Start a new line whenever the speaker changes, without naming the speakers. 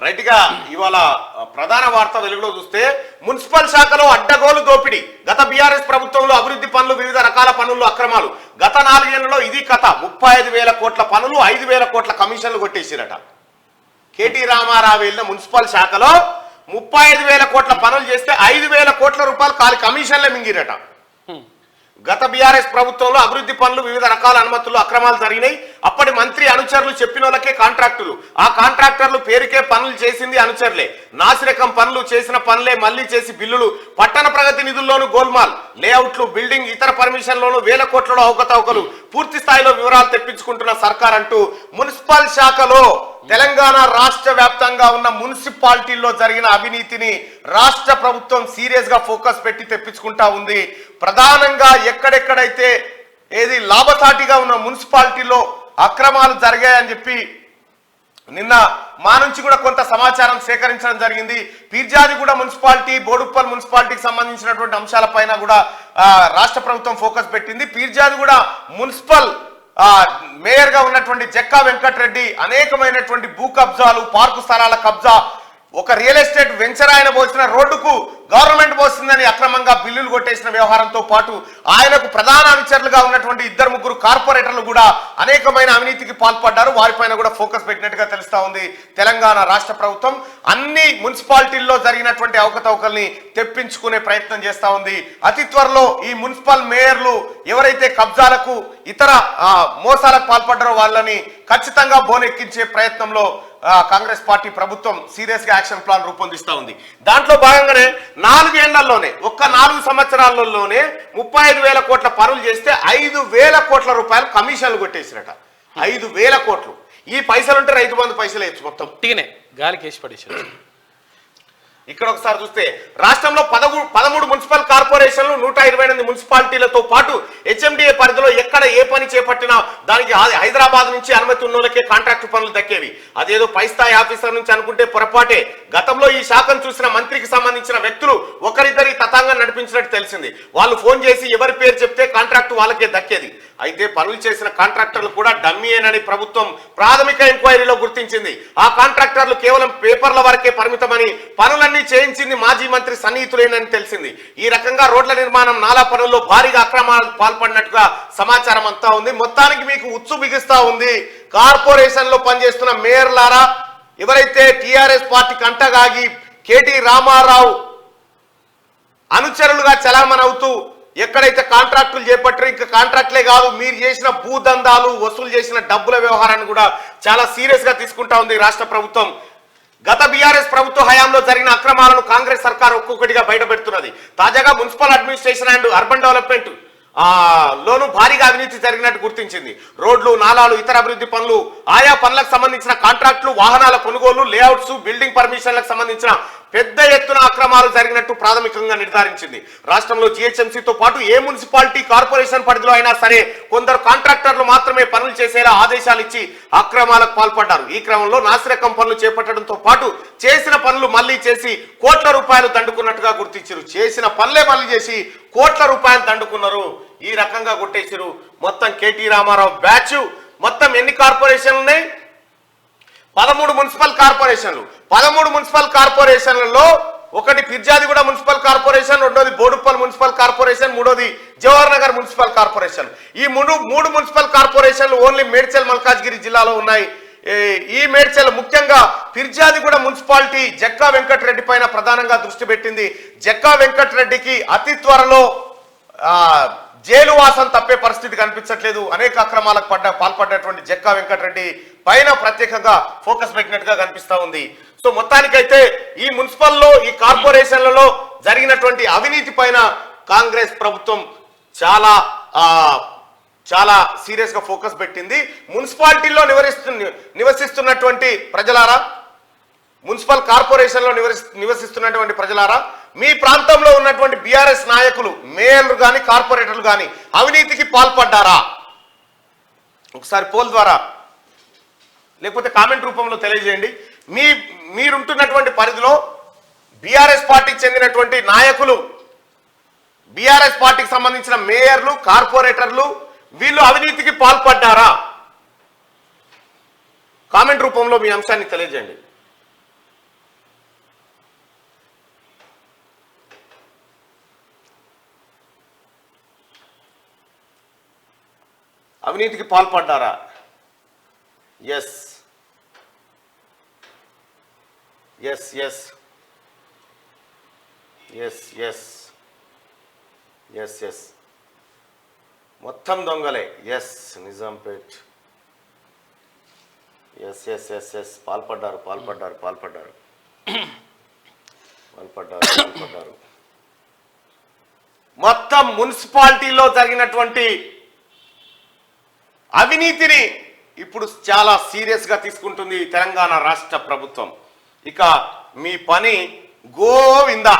Right గా ఇవాళ ప్రధాన వార్త వెలుగులో చూస్తే మున్సిపల్ శాఖలో అడ్డగోలు దోపిడీ. గత బీఆర్ఎస్ ప్రభుత్వంలో అభివృద్ధి పనులు, వివిధ రకాల పనుల్లో అక్రమాలు. గత 4 ఏళ్లలో ఇది కథ. 35,000 కోట్ల పనులు, 5,000 కోట్ల కమిషన్లు కొట్టేసిరట. కేటీ రామారావు వెళ్ళిన మున్సిపల్ శాఖలో 35,000 కోట్ల పనులు చేస్తే 5,000 కోట్ల రూపాయలు కాలి కమిషన్లే మింగిరట. గత బీఆర్ఎస్ ప్రభుత్వంలో అభివృద్ధి పనులు, వివిధ రకాల అనుమతులు, అక్రమాలు జరిగినాయి. అప్పటి మంత్రి అనుచరులు చెప్పిన వాళ్ళకే కాంట్రాక్టులు. ఆ కాంట్రాక్టర్లు పేరుకే పనులు చేసింది అనుచరులే. నాసిరకం పనులు చేసిన పనులే మళ్లీ చేసి బిల్లులు. పట్టణ ప్రగతి నిధుల్లోనూ గోల్మాల్. లేఅవుట్లు, బిల్డింగ్, ఇతర పర్మిషన్లోనూ 1,000 కోట్లలో అవకతవకలు. పూర్తి స్థాయిలో వివరాలు తెప్పించుకుంటున్న సర్కార్ అంటూ మున్సిపల్ శాఖలో తెలంగాణ రాష్ట్ర వ్యాప్తంగా ఉన్న మున్సిపాలిటీల్లో జరిగిన అవినీతిని రాష్ట్ర ప్రభుత్వం సీరియస్ గా ఫోకస్ పెట్టి తెప్పించుకుంటా ఉంది. ప్రధానంగా ఎక్కడెక్కడైతే ఏది లాభసాటిగా ఉన్న మున్సిపాలిటీలో అక్రమాలు జరిగాయని చెప్పి నిన్న మా నుంచి కూడా కొంత సమాచారం సేకరించడం జరిగింది. పీర్జాదిగూడ మున్సిపాలిటీ, బోడుప్పల్ మున్సిపాలిటీకి సంబంధించినటువంటి అంశాలపైన కూడా రాష్ట్ర ప్రభుత్వం ఫోకస్ పెట్టింది. పీర్జాదిగూడ మున్సిపల్ మేయర్ గా ఉన్నటువంటి జక్కా వెంకటరెడ్డి అనేకమైనటువంటి భూ కబ్జాలు, పార్కు స్థలాల కబ్జా, ఒక రియల్ ఎస్టేట్ వెంచర్ ఆయన పోసిన రోడ్డుకు గవర్నమెంట్ పోస్తుందని అక్రమంగా బిల్లులు కొట్టేసిన వ్యవహారంతో పాటు ఆయనకు ప్రధాన అనుచరులుగా ఉన్నటువంటి 2-3 కార్పొరేటర్లు కూడా అనేకమైన అవినీతికి పాల్పడ్డారు. వారిపైన కూడా ఫోకస్ పెట్టినట్టుగా తెలుస్తా ఉంది తెలంగాణ రాష్ట్ర ప్రభుత్వం. అన్ని మున్సిపాలిటీల్లో జరిగినటువంటి అవకతవకల్ని తెప్పించుకునే ప్రయత్నం చేస్తా ఉంది. అతి త్వరలో ఈ మున్సిపల్ మేయర్లు ఎవరైతే కబ్జాలకు, ఇతర మోసాలకు పాల్పడ్డారో వాళ్ళని ఖచ్చితంగా బోనెక్కించే ప్రయత్నంలో కాంగ్రెస్ పార్టీ ప్రభుత్వం సీరియస్ గా యాక్షన్ ప్లాన్ రూపొందిస్తా ఉంది. దాంట్లో భాగంగానే 4 ఏళ్లలోనే, ఒక్క 4 సంవత్సరాలలోనే 35,000 కోట్ల పనులు చేస్తే 5,000 కోట్ల రూపాయలు కమిషన్లు కొట్టేసిరట. 5,000 కోట్లు. ఈ పైసలుంటే రైతు బంధు పైసలు వేయచ్చు మొత్తం
గాలికి వేసి పడేసారు.
ఇక్కడ ఒకసారి చూస్తే రాష్ట్రంలో 13 మున్సిపల్ కార్పొరేషన్లు, 128 మున్సిపాలిటీలతో పాటు హెచ్ఎండిఏ పరిధిలో ఎక్కడ ఏ పని చేపట్టినా దానికి హైదరాబాద్ నుంచి అనుమతి ఉన్నోళ్ళకే కాంట్రాక్ట్ పనులు దక్కేవి. అదేదో పై స్థాయి ఆఫీసర్ నుంచి అనుకుంటే పొరపాటే. గతంలో ఈ శాఖను చూసిన మంత్రికి సంబంధించిన వ్యక్తులు ఒకరిద్దరి తతంగం నడిపించినట్టు తెలిసింది. వాళ్ళు ఫోన్ చేసి ఎవరి పేరు చెప్తే కాంట్రాక్ట్ వాళ్ళకే దక్కేది. అయితే పనులు చేసిన కాంట్రాక్టర్లు కూడా డమ్మీయేనని ప్రభుత్వం ప్రాథమిక ఎంక్వైరీలో గుర్తించింది. ఆ కాంట్రాక్టర్లు కేవలం పేపర్ల వరకే పరిమితమని, పనులన్నీ చేయించింది మాజీ మంత్రి సన్నిహితులేనని తెలిసింది. ఈ రకంగా రోడ్ల నిర్మాణం, నాలా పనుల్లో భారీగా అక్రమాలకు పాల్పడినట్టుగా సమాచారం అంతా ఉంది. మొత్తానికి మీకు ఉచ్చు బిగిస్తా ఉంది. కార్పొరేషన్ లో పనిచేస్తున్న మేయర్లారా, ఎవరైతే టీఆర్ఎస్ పార్టీ కంటగాగి కేటీ రామారావు అనుచరులుగా చలామణవుతూ ఎక్కడైతే కాంట్రాక్టులు చేపట్టారో, ఇంకా కాంట్రాక్ట్లే కాదు, మీరు చేసిన భూదందాలు, వసూలు చేసిన డబ్బుల వ్యవహారాన్ని కూడా చాలా సీరియస్ గా తీసుకుంటా ఉంది రాష్ట్ర ప్రభుత్వం. గత బీఆర్ఎస్ ప్రభుత్వ హయాంలో జరిగిన అక్రమాలను కాంగ్రెస్ సర్కార్ ఒక్కొక్కటిగా బయటపెడుతున్నది. తాజాగా municipal administration and urban development లోను భారీగా అవినీతి జరిగినట్టు గుర్తించింది. రోడ్లు, నాలాలు, ఇతర అభివృద్ధి పనులు, ఆయా పనులకు సంబంధించిన కాంట్రాక్టులు, వాహనాల కొనుగోలు, లేఅవుట్స్, బిల్డింగ్ పర్మిషన్లకు సంబంధించిన పెద్ద ఎత్తున అక్రమాలు జరిగినట్టు ప్రాథమికంగా నిర్ధారించింది. రాష్ట్రంలో జీహెచ్ఎంసీతో పాటు ఏ మున్సిపాలిటీ, కార్పొరేషన్ పరిధిలో అయినా సరే కొందరు కాంట్రాక్టర్లు మాత్రమే పనులు చేసేలా ఆదేశాలు ఇచ్చి అక్రమాలకు పాల్పడ్డారు. ఈ క్రమంలో నాసిరకం పనులు చేపట్టడంతో పాటు చేసిన పనులు మళ్లీ చేసి కోట్ల రూపాయలు దండుకున్నట్టుగా గుర్తించారు. చేసిన పనులే మళ్లీ చేసి కోట్ల రూపాయలు దండుకున్నారు. ఈ రకంగా కొట్టేశారు. మొత్తం కేటీ రామారావు బ్యాచ్. మొత్తం ఎన్ని కార్పొరేషన్లు ఉన్నాయి? 13 మున్సిపల్ కార్పొరేషన్లు. 13 మున్సిపల్ కార్పొరేషన్లలో ఒకటి ఫిర్జాదిగూడ మున్సిపల్ కార్పొరేషన్, రెండోది బోడుప్పల్ మున్సిపల్ కార్పొరేషన్, మూడోది జవహర్ నగర్ మున్సిపల్ కార్పొరేషన్. ఈ మూడు మున్సిపల్ కార్పొరేషన్లు ఓన్లీ మేడ్చల్ మల్కాజ్గిరి జిల్లాలో ఉన్నాయి. ఈ మేడ్చల్ ముఖ్యంగా ఫిర్జాదిగూడ మున్సిపాలిటీ జక్కా వెంకటరెడ్డి పైన ప్రధానంగా దృష్టి పెట్టింది. జక్కా వెంకటరెడ్డికి అతి త్వరలో జైలు వాసం తప్పే పరిస్థితి కనిపించట్లేదు. అనేక అక్రమాలకు పాల్పడ్డటువంటి జక్కా వెంకటరెడ్డి పైన ప్రత్యేకంగా ఫోకస్ పెట్టినట్టుగా కనిపిస్తా ఉంది. సో మొత్తానికైతే ఈ మున్సిపల్లో, ఈ కార్పొరేషన్లలో జరిగినటువంటి అవినీతి పైన కాంగ్రెస్ ప్రభుత్వం చాలా సీరియస్ గా ఫోకస్ పెట్టింది. మున్సిపాలిటీల్లో నివసిస్తున్నటువంటి ప్రజలారా, మున్సిపల్ కార్పొరేషన్ లో నివసిస్తున్నటువంటి ప్రజలారా, మీ ప్రాంతంలో ఉన్నటువంటి బీఆర్ఎస్ నాయకులు, మేయర్లు కానీ కార్పొరేటర్లు కానీ అవినీతికి పాల్పడ్డారా? ఒకసారి పోల్ ద్వారా లేకపోతే కామెంట్ రూపంలో తెలియజేయండి. మీరుంటున్నటువంటి పరిధిలో బీఆర్ఎస్ పార్టీకి చెందినటువంటి నాయకులు, బీఆర్ఎస్ పార్టీకి సంబంధించిన మేయర్లు, కార్పొరేటర్లు వీళ్ళు అవినీతికి పాల్పడ్డారా? కామెంట్ రూపంలో మీ అంశాన్ని తెలియజేయండి. అవినీతికి పాల్పడ్డారా? Yes yes yes yes yes yes yes మొత్తం దొంగలే. Yes Nizampet. Yes yes yes yes పాల్పడ్డారు పాల్పడ్డారు పాల్పడ్డారు పాల్పడ్డారు పాల్పడ్డారు మొత్తం మున్సిపాలిటీలో జరిగినటువంటి అవినీతిని ఇప్పుడు చాలా సీరియస్గా తీసుకుంటుంది తెలంగాణ రాష్ట్ర ప్రభుత్వం. ఇక మీ పని గోవిందా.